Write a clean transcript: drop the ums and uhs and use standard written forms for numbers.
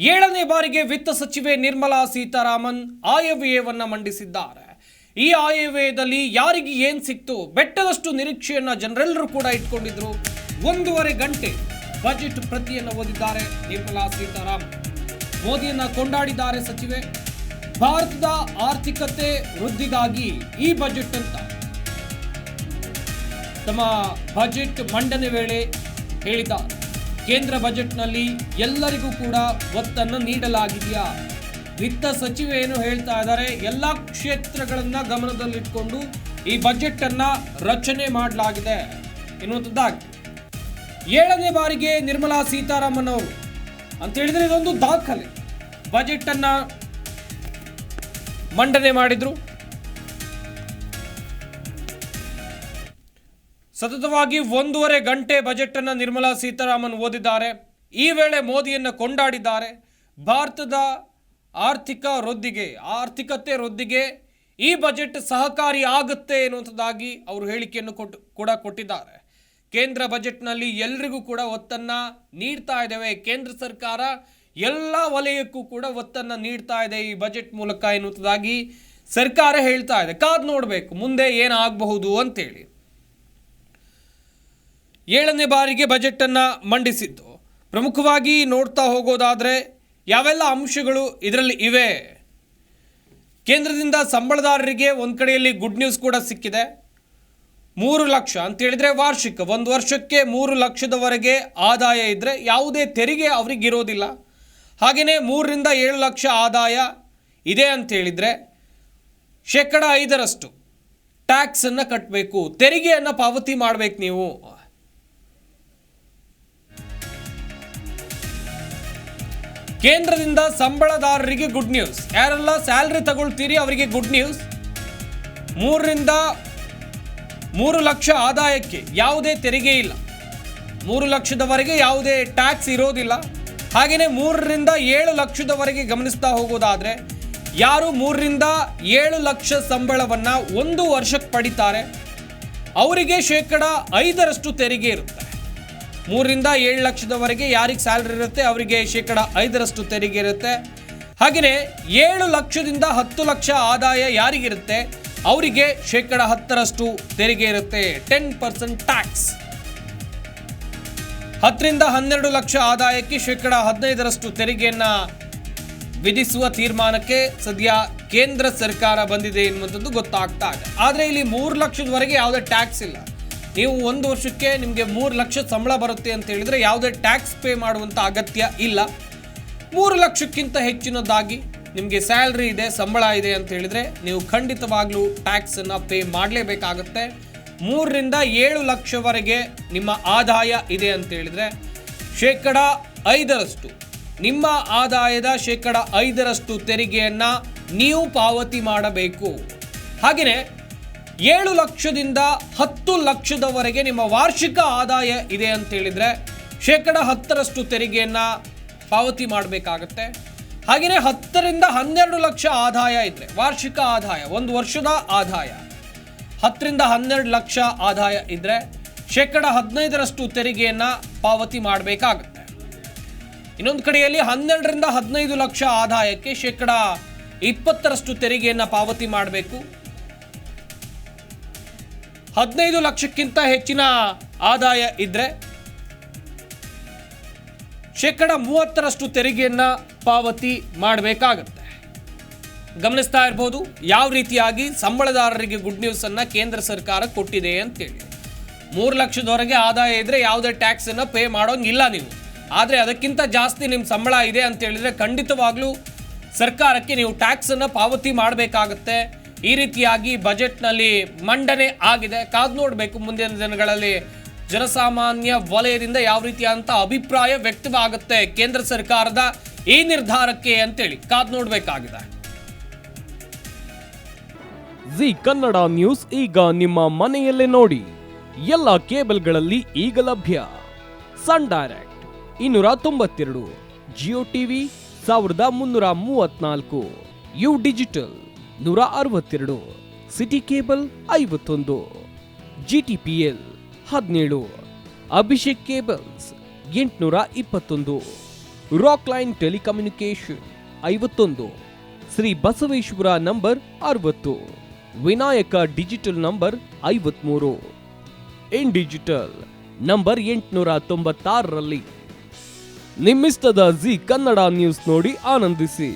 ಏಳನೇ ಬಾರಿಗೆ ವಿತ್ತ ಸಚಿವೆ ನಿರ್ಮಲಾ ಸೀತಾರಾಮನ್ ಆಯವ್ಯಯವನ್ನ ಮಂಡಿಸಿದ್ದಾರೆ. ಈ ಆಯವ್ಯಯದಲ್ಲಿ ಯಾರಿಗೆ ಏನ್ ಸಿಕ್ತು, ಬೆಟ್ಟದಷ್ಟು ನಿರೀಕ್ಷೆಯನ್ನ ಜನರೆಲ್ಲರೂ ಕೂಡ ಇಟ್ಕೊಂಡಿದ್ರು. 1.5 ಗಂಟೆ ಬಜೆಟ್ ಪ್ರತಿಯನ್ನು ಓದಿದ್ದಾರೆ ನಿರ್ಮಲಾ ಸೀತಾರಾಮನ್. ಮೋದಿಯನ್ನ ಕೊಂಡಾಡಿದ್ದಾರೆ ಸಚಿವೆ. ಭಾರತದ ಆರ್ಥಿಕತೆ ವೃದ್ಧಿಗಾಗಿ ಈ ಬಜೆಟ್ ಅಂತ ತಮ್ಮ ಬಜೆಟ್ ಮಂಡನೆ ವೇಳೆ ಹೇಳಿದ್ದಾರೆ. ಕೇಂದ್ರ ಬಜೆಟ್ನಲ್ಲಿ ಎಲ್ಲರಿಗೂ ಕೂಡ ಒತ್ತನ್ನು ನೀಡಲಾಗಿದೆಯಾ? ವಿತ್ತ ಸಚಿವೆ ಏನು ಹೇಳ್ತಾ ಇದ್ದಾರೆ, ಎಲ್ಲ ಕ್ಷೇತ್ರಗಳನ್ನ ಗಮನದಲ್ಲಿಟ್ಕೊಂಡು ಈ ಬಜೆಟ್ ಅನ್ನ ರಚನೆ ಮಾಡಲಾಗಿದೆ ಎನ್ನುವಂಥದ್ದಾಗಿ 7ನೇ ಬಾರಿಗೆ ನಿರ್ಮಲಾ ಸೀತಾರಾಮನ್ ಅವರು ಅಂತ ಹೇಳಿದ್ರೆ ಇದೊಂದು ದಾಖಲೆ. ಬಜೆಟ್ ಅನ್ನ ಮಂಡನೆ ಮಾಡಿದ್ರು. ಸತತವಾಗಿ 1.5 ಗಂಟೆ ಬಜೆಟ್ ಅನ್ನು ನಿರ್ಮಲಾ ಸೀತಾರಾಮನ್ ಓದಿದ್ದಾರೆ. ಈ ವೇಳೆ ಮೋದಿಯನ್ನು ಕೊಂಡಾಡಿದ್ದಾರೆ. ಭಾರತದ ಆರ್ಥಿಕತೆ ವೃದ್ಧಿಗೆ ಈ ಬಜೆಟ್ ಸಹಕಾರಿ ಆಗುತ್ತೆ ಎನ್ನುವಂಥದ್ದಾಗಿ ಅವರು ಹೇಳಿಕೆಯನ್ನು ಕೊಟ್ಟಿದ್ದಾರೆ. ಕೇಂದ್ರ ಬಜೆಟ್ನಲ್ಲಿ ಎಲ್ರಿಗೂ ಕೂಡ ಒತ್ತನ್ನು ನೀಡ್ತಾ ಇದ್ದೇವೆ. ಕೇಂದ್ರ ಸರ್ಕಾರ ಎಲ್ಲ ವಲಯಕ್ಕೂ ಕೂಡ ಒತ್ತನ್ನು ನೀಡ್ತಾ ಇದೆ ಈ ಬಜೆಟ್ ಮೂಲಕ ಎನ್ನುವಂಥದ್ದಾಗಿ ಸರ್ಕಾರ ಹೇಳ್ತಾ ಇದೆ. ಕಾದು ನೋಡಬೇಕು ಮುಂದೆ ಏನಾಗಬಹುದು ಅಂತೇಳಿ. 7ನೇ ಬಾರಿಗೆ ಬಜೆಟ್ ಅನ್ನ ಮಂಡಿಸಿದ್ದು. ಪ್ರಮುಖವಾಗಿ ನೋಡ್ತಾ ಹೋಗೋದಾದ್ರೆ ಯಾವೆಲ್ಲ ಅಂಶಗಳು ಇದರಲ್ಲಿ ಇವೆ. ಕೇಂದ್ರದಿಂದ ಸಂಬಳದಾರರಿಗೆ ಒಂದು ಕಡೆಯಲ್ಲಿ ಗುಡ್ ನ್ಯೂಸ್ ಕೂಡ ಸಿಕ್ಕಿದೆ. 3 ಲಕ್ಷ ಅಂತ ಹೇಳಿದ್ರೆ ವಾರ್ಷಿಕ 1 ವರ್ಷಕ್ಕೆ 3 ಲಕ್ಷದವರೆಗೆ ಆದಾಯ ಇದ್ರೆ ಯಾವುದೇ ತೆರಿಗೆ ಅವ್ರಿಗೆ ಇರೋದಿಲ್ಲ. ಹಾಗೆಯೇ 3 ರಿಂದ 7 ಲಕ್ಷ ಆದಾಯ ಇದೆ ಅಂತ ಹೇಳಿದ್ರೆ 5% ಟ್ಯಾಕ್ಸ್ ಅನ್ನ ಕಟ್ಟಬೇಕು, ತೆರಿಗೆಯನ್ನು ಪಾವತಿ ಮಾಡಬೇಕು ನೀವು. ಕೇಂದ್ರದಿಂದ ಸಂಬಳದಾರರಿಗೆ ಗುಡ್ ನ್ಯೂಸ್. ಯಾರೆಲ್ಲ ಸ್ಯಾಲರಿ ತಗೊಳ್ತೀರಿ ಅವರಿಗೆ ಗುಡ್ ನ್ಯೂಸ್. 3 ರಿಂದ 3 ಲಕ್ಷ ಆದಾಯಕ್ಕೆ ಯಾವುದೇ ತೆರಿಗೆ ಇಲ್ಲ. 3 ಲಕ್ಷದವರೆಗೆ ಯಾವುದೇ ಟ್ಯಾಕ್ಸ್ ಇರೋದಿಲ್ಲ. ಹಾಗೆಯೇ 3 ರಿಂದ 7 ಲಕ್ಷದವರೆಗೆ ಗಮನಿಸ್ತಾ ಹೋಗೋದಾದ್ರೆ ಯಾರು 3 ರಿಂದ 7 ಲಕ್ಷ ಸಂಬಳವನ್ನ 1 ವರ್ಷಕ್ಕೆ ಪಡಿತಾರೆ ಅವರಿಗೆ 5% ತೆರಿಗೆ ಇರುತ್ತೆ. 3 ರಿಂದ 7 ಲಕ್ಷದವರೆಗೆ ಯಾರಿಗೆ ಸ್ಯಾಲರಿ ಇರುತ್ತೆ ಅವರಿಗೆ 5% ತೆರಿಗೆ ಇರುತ್ತೆ. ಹಾಗೆಯೇ 7 ಲಕ್ಷದಿಂದ 10 ಲಕ್ಷ ಆದಾಯ ಯಾರಿಗಿರುತ್ತೆ ಅವರಿಗೆ 10% ತೆರಿಗೆ ಇರುತ್ತೆ, 10% ಟ್ಯಾಕ್ಸ್. 10 ರಿಂದ 12 ಲಕ್ಷ ಆದಾಯಕ್ಕೆ 15% ತೆರಿಗೆಯನ್ನ ವಿಧಿಸುವ ತೀರ್ಮಾನಕ್ಕೆ ಸದ್ಯ ಕೇಂದ್ರ ಸರ್ಕಾರ ಬಂದಿದೆ ಎನ್ನುವಂಥದ್ದು ಗೊತ್ತಾಗ್ತಾ ಇದೆ. ಆದರೆ ಇಲ್ಲಿ 3 ಲಕ್ಷದವರೆಗೆ ಯಾವುದೇ ಟ್ಯಾಕ್ಸ್ ಇಲ್ಲ. ನೀವು 1 ವರ್ಷಕ್ಕೆ ನಿಮಗೆ 3 ಲಕ್ಷ ಸಂಬಳ ಬರುತ್ತೆ ಅಂತ ಹೇಳಿದ್ರೆ ಯಾವುದೇ ಟ್ಯಾಕ್ಸ್ ಪೇ ಮಾಡುವಂಥ ಅಗತ್ಯ ಇಲ್ಲ. 3 ಲಕ್ಷಕ್ಕಿಂತ ಹೆಚ್ಚಿನದಾಗಿ ನಿಮಗೆ ಸ್ಯಾಲ್ರಿ ಇದೆ, ಸಂಬಳ ಇದೆ ಅಂತ ಹೇಳಿದ್ರೆ ನೀವು ಖಂಡಿತವಾಗ್ಲೂ ಟ್ಯಾಕ್ಸ್ ಅನ್ನ ಪೇ ಮಾಡಲೇಬೇಕಾಗುತ್ತೆ. 3 ರಿಂದ 7 ಲಕ್ಷವರೆಗೆ ನಿಮ್ಮ ಆದಾಯ ಇದೆ ಅಂತ ಹೇಳಿದ್ರೆ 5% ನಿಮ್ಮ ಆದಾಯದ 5% ತೆರಿಗೆಯನ್ನ ನೀವು ಪಾವತಿ ಮಾಡಬೇಕು. ಹಾಗೆಯೇ 7 ಲಕ್ಷದಿಂದ 10 ಲಕ್ಷದವರೆಗೆ ನಿಮ್ಮ ವಾರ್ಷಿಕ ಆದಾಯ ಇದೆ ಅಂತ ಹೇಳಿದ್ರೆ 10% ತೆರಿಗೆಯನ್ನ ಪಾವತಿ ಮಾಡಬೇಕಾಗತ್ತೆ. ಹಾಗೆಯೇ 10 ರಿಂದ 12 ಲಕ್ಷ ಆದಾಯ ಇದ್ರೆ ವಾರ್ಷಿಕ ಆದಾಯ 1 ವರ್ಷದ ಆದಾಯ 10 ರಿಂದ 12 ಲಕ್ಷ ಆದಾಯ ಇದ್ರೆ 15% ತೆರಿಗೆಯನ್ನ ಪಾವತಿ ಮಾಡಬೇಕಾಗುತ್ತೆ. ಇನ್ನೊಂದು ಕಡೆಯಲ್ಲಿ 12 ರಿಂದ 15 ಲಕ್ಷ ಆದಾಯಕ್ಕೆ 20% ತೆರಿಗೆಯನ್ನ ಪಾವತಿ ಮಾಡಬೇಕು. 15 ಲಕ್ಷಕ್ಕಿಂತ ಹೆಚ್ಚಿನ ಆದಾಯ ಇದ್ರೆ 30% ತೆರಿಗೆಯನ್ನ ಪಾವತಿ ಮಾಡಬೇಕಾಗುತ್ತೆ. ಗಮನಿಸ್ತಾ ಇರಬಹುದು ಯಾವ ರೀತಿಯಾಗಿ ಸಂಬಳದಾರರಿಗೆ ಗುಡ್ ನ್ಯೂಸ್ ಅನ್ನ ಕೇಂದ್ರ ಸರ್ಕಾರ ಕೊಟ್ಟಿದೆ ಅಂತೇಳಿ. 3 ಲಕ್ಷದವರೆಗೆ ಆದಾಯ ಇದ್ರೆ ಯಾವುದೇ ಟ್ಯಾಕ್ಸ್ ಅನ್ನ ಪೇ ಮಾಡೋಂಗಿಲ್ಲ ನೀವು. ಆದರೆ ಅದಕ್ಕಿಂತ ಜಾಸ್ತಿ ನಿಮ್ಮ ಸಂಬಳ ಇದೆ ಅಂತ ಹೇಳಿದ್ರೆ ಖಂಡಿತವಾಗ್ಲೂ ಸರ್ಕಾರಕ್ಕೆ ನೀವು ಟ್ಯಾಕ್ಸ್ ಅನ್ನ ಪಾವತಿ ಮಾಡಬೇಕಾಗುತ್ತೆ. ಈ ರೀತಿಯಾಗಿ ಬಜೆಟ್ನಲ್ಲಿ ಮಂಡನೆ ಆಗಿದೆ. ಕಾದು ನೋಡಬೇಕು ಮುಂದಿನ ದಿನಗಳಲ್ಲಿ ಜನಸಾಮಾನ್ಯ ವಲಯದಿಂದ ಯಾವ ರೀತಿಯಾದಂಥ ಅಭಿಪ್ರಾಯ ವ್ಯಕ್ತವಾಗುತ್ತೆ ಕೇಂದ್ರ ಸರ್ಕಾರದ ಈ ನಿರ್ಧಾರಕ್ಕೆ ಅಂತೇಳಿ ಕಾದು ನೋಡಬೇಕಾಗಿದೆ. ಜಿ ಕನ್ನಡ ನ್ಯೂಸ್ ಈಗ ನಿಮ್ಮ ಮನೆಯಲ್ಲೇ ನೋಡಿ. ಎಲ್ಲ ಕೇಬಲ್ಗಳಲ್ಲಿ ಈಗ ಲಭ್ಯ. Sun Direct 292, Jio TV 1334, U digital 162, City cable 51, GTPL 17, Abhishek cables 821, rock line telecommunication 51, Shri Basaveshwara number 60, Vinayaka digital number 53, in digital number 896ರಲ್ಲಿ. ನಿಮ್ಮಿಸ್ತದ ಜಿ ಕನ್ನಡ ನ್ಯೂಸ್ ನೋಡಿ ಆನಂದಿಸಿ.